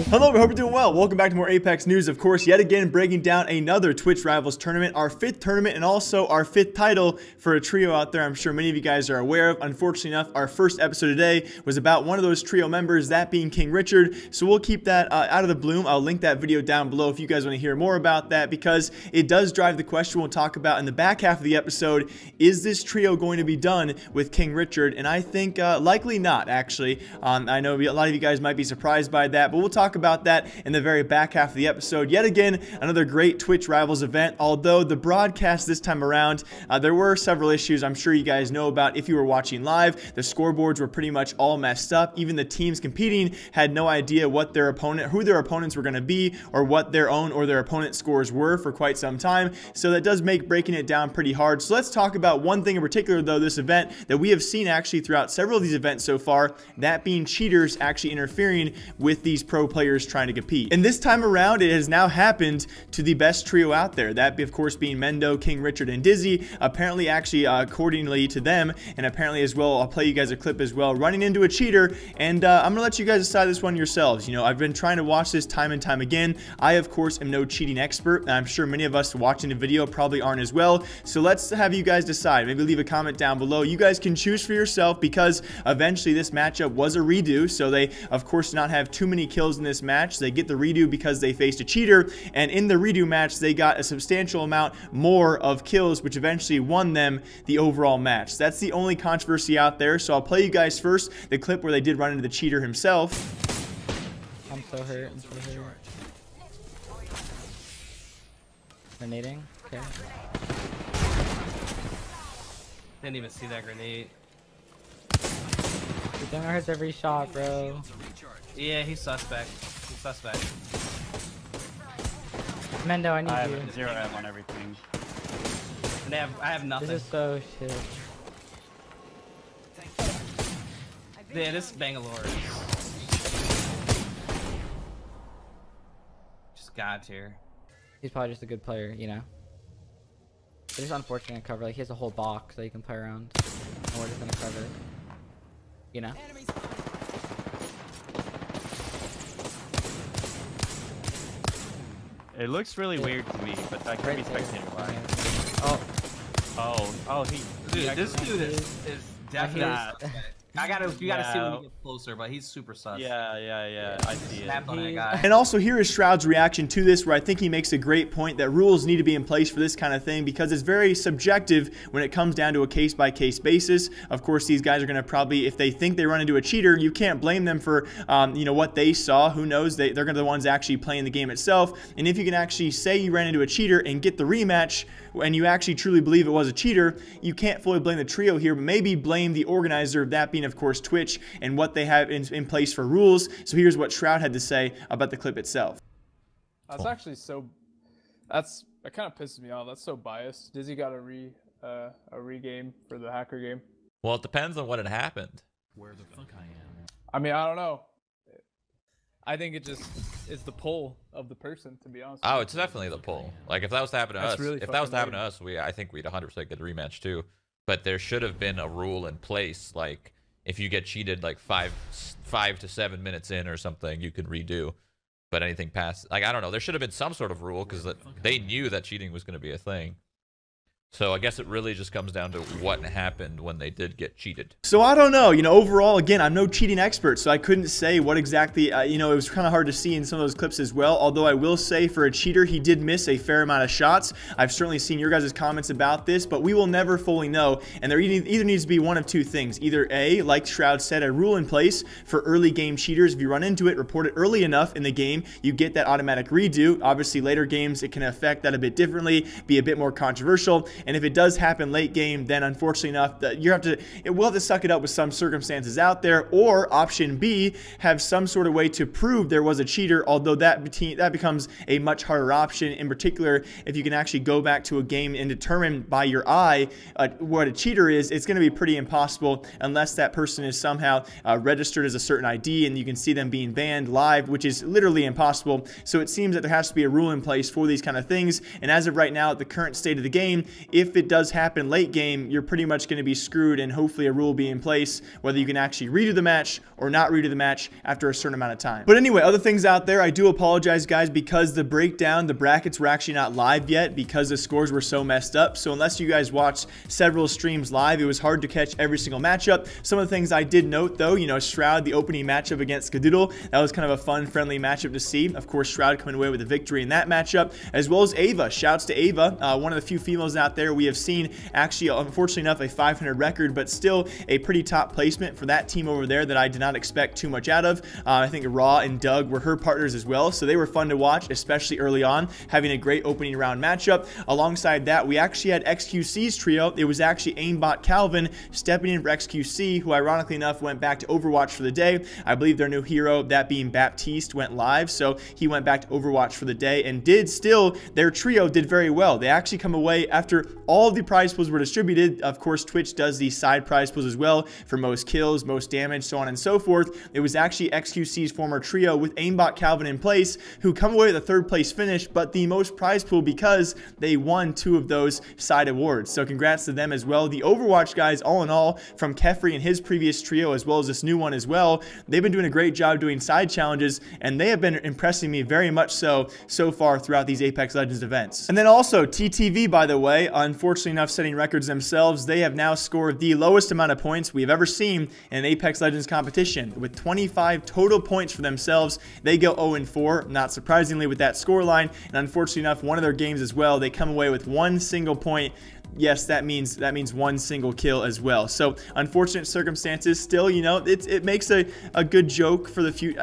Hello, I hope you're doing well. Welcome back to more Apex news. Of course, yet again, breaking down another Twitch Rivals tournament, our 5th tournament and also our 5th title for a trio out there I'm sure many of you guys are aware of. Unfortunately enough, our first episode today was about one of those trio members, that being KingRichard. So we'll keep that out of the bloom. I'll link that video down below if you guys want to hear more about that, because it does drive the question we'll talk about in the back half of the episode. Is this trio going to be done with KingRichard? And I think likely not, actually. I know a lot of you guys might be surprised by that, but we'll talk about that in the very back half of the episode. Yet again, another great Twitch Rivals event, although the broadcast this time around, there were several issues I'm sure you guys know about if you were watching live. The scoreboards were pretty much all messed up. Even the teams competing had no idea what their opponent, who their opponents were going to be, or what their own or their opponent scores were for quite some time. So that does make breaking it down pretty hard. So let's talk about one thing in particular, though, this event that we have seen actually throughout several of these events so far, that being cheaters actually interfering with these pro players trying to compete. And this time around, it has now happened to the best trio out there, that of course being Mendo, KingRichard, and Dizzy. Apparently, actually accordingly to them, and apparently as well, I'll play you guys a clip as well, running into a cheater. And I'm gonna let you guys decide this one yourselves. You know, I've been trying to watch this time and time again. I of course am no cheating expert, and I'm sure many of us watching the video probably aren't as well. So let's have you guys decide. Maybe leave a comment down below. You guys can choose for yourself, because eventually this matchup was a redo, so they of course did not have too many kills in this match. They get the redo because they faced a cheater, and in the redo match they got a substantial amount more of kills, which eventually won them the overall match. That's the only controversy out there. So I'll play you guys first the clip where they did run into the cheater himself. I'm so hurt. Grenading. Okay. Didn't even see that grenade. The gunner hurts every shot, bro. Yeah, he's suspect. He's suspect. Mendo, I need I you. have 0 ammo on everything. And I have nothing. This is so shit. Yeah, this is Bangalore. Just God tier. He's probably just a good player, you know. It's just unfortunate cover. Like, he has a whole box that you can play around, and we're just gonna cover it. You know. It looks really weird to me, but that could be spectator wise. Oh, Dude, this dude is definitely. Nah. You gotta see when we get closer, but he's super sus. Yeah. I see it. Snapped on that guy. And also here is Shroud's reaction to this, where I think he makes a great point that rules need to be in place for this kind of thing, because it's very subjective when it comes down to a case-by-case basis. Of course, these guys are going to probably, if they think they run into a cheater, you can't blame them for you know, what they saw. Who knows? They're going to be the ones actually playing the game itself. And if you can actually say you ran into a cheater and get the rematch, and you actually truly believe it was a cheater, you can't fully blame the trio here, but maybe blame the organizer, that being of course Twitch, and what they have in place for rules. So here's what Shroud had to say about the clip itself. That's actually so. That kind of pisses me off. That's so biased. Dizzy got a regame for the hacker game. Well, it depends on what had happened. Where the fuck I am. I mean, I don't know. I think it just is the pull of the person, to be honest. Oh, it's definitely the pull. Like, if that was to happen to us, really if that was to happen to fucking us, I think we'd 100% get the rematch too. But there should have been a rule in place, like if you get cheated like 5 to 7 minutes in or something, you can redo. But anything past, like, I don't know, there should have been some sort of rule, because they knew that cheating was going to be a thing. So I guess it really just comes down to what happened when they did get cheated. So I don't know, you know, overall, again, I'm no cheating expert, so I couldn't say what exactly, you know, it was kind of hard to see in some of those clips as well. Although I will say, for a cheater, he did miss a fair amount of shots. I've certainly seen your guys' comments about this, but we will never fully know. And there either needs to be one of two things. Either A, like Shroud said, a rule in place for early game cheaters. If you run into it, report it early enough in the game, you get that automatic redo. Obviously, later games, it can affect that a bit differently, be a bit more controversial. And if it does happen late game, then unfortunately enough, we'll have to suck it up with some circumstances out there. Or option B, have some sort of way to prove there was a cheater, although that becomes a much harder option. In particular, if you can actually go back to a game and determine by your eye what a cheater is, it's going to be pretty impossible unless that person is somehow registered as a certain ID and you can see them being banned live, which is literally impossible. So it seems that there has to be a rule in place for these kind of things. And as of right now, the current state of the game if it does happen late game, you're pretty much going to be screwed, and hopefully a rule will be in place whether you can actually redo the match or not redo the match after a certain amount of time. But anyway, other things out there, I do apologize, guys, because the breakdown, the brackets were actually not live yet because the scores were so messed up. So unless you guys watched several streams live, it was hard to catch every single matchup. Some of the things I did note, though, you know, Shroud, the opening matchup against Skadoodle, that was kind of a fun, friendly matchup to see. Of course, Shroud coming away with a victory in that matchup, as well as Ava. Shouts to Ava, one of the few females out there we have seen, actually, unfortunately enough, a 500 record, but still a pretty top placement for that team over there that I did not expect too much out of. I think Raw and Doug were her partners as well, so they were fun to watch, especially early on, having a great opening round matchup. Alongside that, we actually had XQC's trio. It was actually Aimbot Calvin stepping in for XQC, who ironically enough went back to Overwatch for the day. I believe their new hero, that being Baptiste, went live, so he went back to Overwatch for the day and their trio did very well. They actually come away after all of the prize pools were distributed. Of course, Twitch does these side prize pools as well for most kills, most damage, so on and so forth. It was actually XQC's former trio with Aimbot Calvin in place who come away with a third place finish, but the most prize pool because they won 2 of those side awards. So congrats to them as well. The Overwatch guys, all in all, from Kefri and his previous trio as well as this new one as well, they've been doing a great job doing side challenges, and they have been impressing me very much so far throughout these Apex Legends events. And then also TTV, by the way, unfortunately enough, setting records themselves. They have now scored the lowest amount of points we've ever seen in an Apex Legends competition with 25 total points for themselves. They go 0-4, not surprisingly, with that scoreline, and unfortunately enough, one of their games as well, they come away with 1 single point. Yes, that means 1 single kill as well. So unfortunate circumstances. Still, you know, it makes a good joke for the future.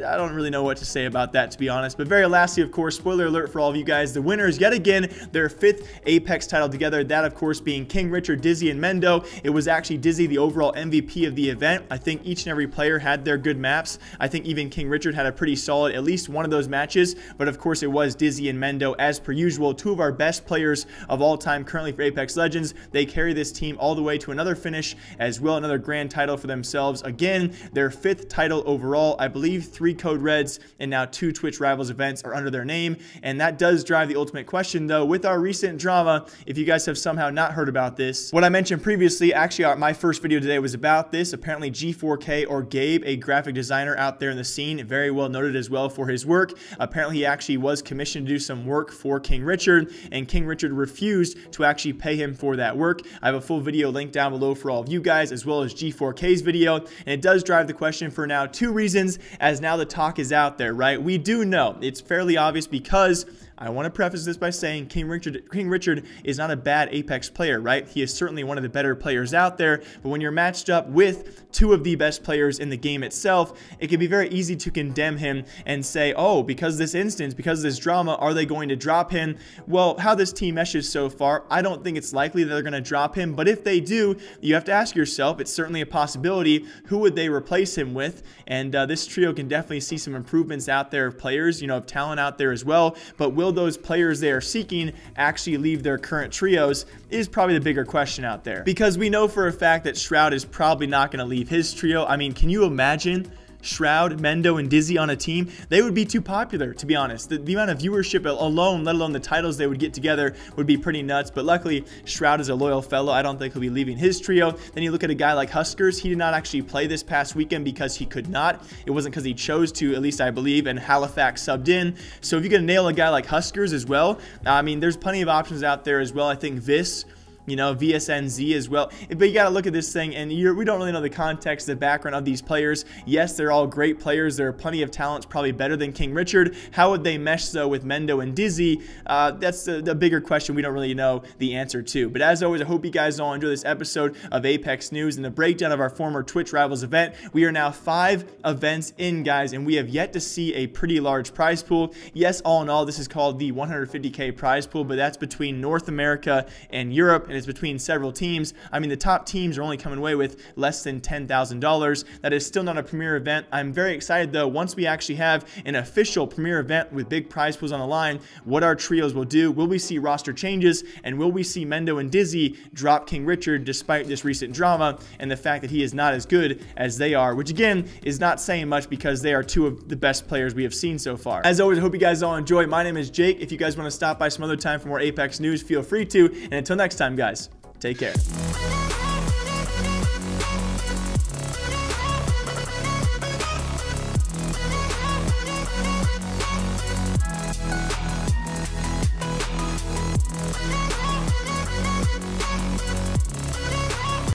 I don't really know what to say about that, to be honest. But very lastly, of course, spoiler alert for all of you guys, the winners yet again, their 5th Apex title together. That, of course, being KingRichard, Dizzy, and Mendo. It was actually Dizzy, the overall MVP of the event. I think each and every player had their good maps. I think even KingRichard had a pretty solid, at least one of those matches. But of course, it was Dizzy and Mendo, as per usual, 2 of our best players of all time currently for Apex Legends. They carry this team all the way to another finish as well, another grand title for themselves. Again, their 5th title overall. I believe 3 Code Reds and now 2 Twitch Rivals events are under their name, and that does drive the ultimate question, though, with our recent drama. If you guys have somehow not heard about this, what I mentioned previously, actually my first video today was about this. Apparently G4K, or Gabe, a graphic designer out there in the scene, very well noted as well for his work. Apparently he actually was commissioned to do some work for KingRichard, and KingRichard refused to actually pay him for that work. I have a full video linked down below for all of you guys, as well as G4K's video, and it does drive the question for now 2 reasons, as now the talk is out there, right? We do know it's fairly obvious, because I want to preface this by saying KingRichard is not a bad Apex player, right? He is certainly one of the better players out there, but when you're matched up with 2 of the best players in the game itself, it can be very easy to condemn him and say, oh, because of this instance, because of this drama, are they going to drop him? Well, how this team meshes so far, I don't think it's likely that they're going to drop him, but if they do, you have to ask yourself, it's certainly a possibility, who would they replace him with? And this trio can definitely see some improvements out there of players, you know, of talent out there as well, but will those players they are seeking actually leave their current trios is probably the bigger question out there, because we know for a fact that Shroud is probably not going to leave his trio. I mean, can you imagine Shroud, Mendo, and Dizzy on a team? They would be too popular, to be honest. The amount of viewership alone, let alone the titles they would get together, would be pretty nuts. But luckily, Shroud is a loyal fellow. I don't think he'll be leaving his trio. Then you look at a guy like Huskers. He did not actually play this past weekend because he could not. It wasn't because he chose to, at least I believe, and Halifax subbed in. So if you can nail a guy like Huskers as well, I mean, there's plenty of options out there as well. I think Vis, you know, VSNZ as well. But you got to look at this thing, and we don't really know the context, the background of these players. Yes, they're all great players. There are plenty of talents, probably better than KingRichard. How would they mesh, though, with Mendo and Dizzy? That's the bigger question we don't really know the answer to. But as always, I hope you guys all enjoy this episode of Apex News and the breakdown of our former Twitch Rivals event. We are now 5 events in, guys, and we have yet to see a pretty large prize pool. Yes, all in all, this is called the 150K prize pool, but that's between North America and Europe. and it's between several teams. I mean, the top teams are only coming away with less than $10,000. That is still not a premier event. I'm very excited though, once we actually have an official premier event with big prize pools on the line, what our trios will do. Will we see roster changes, and will we see Mendo and Dizzy drop KingRichard despite this recent drama and the fact that he is not as good as they are, which again is not saying much because they are two of the best players we have seen so far. As always, I hope you guys all enjoy. My name is Jake. If you guys want to stop by some other time for more Apex news, feel free to. And until next time, guys, take care.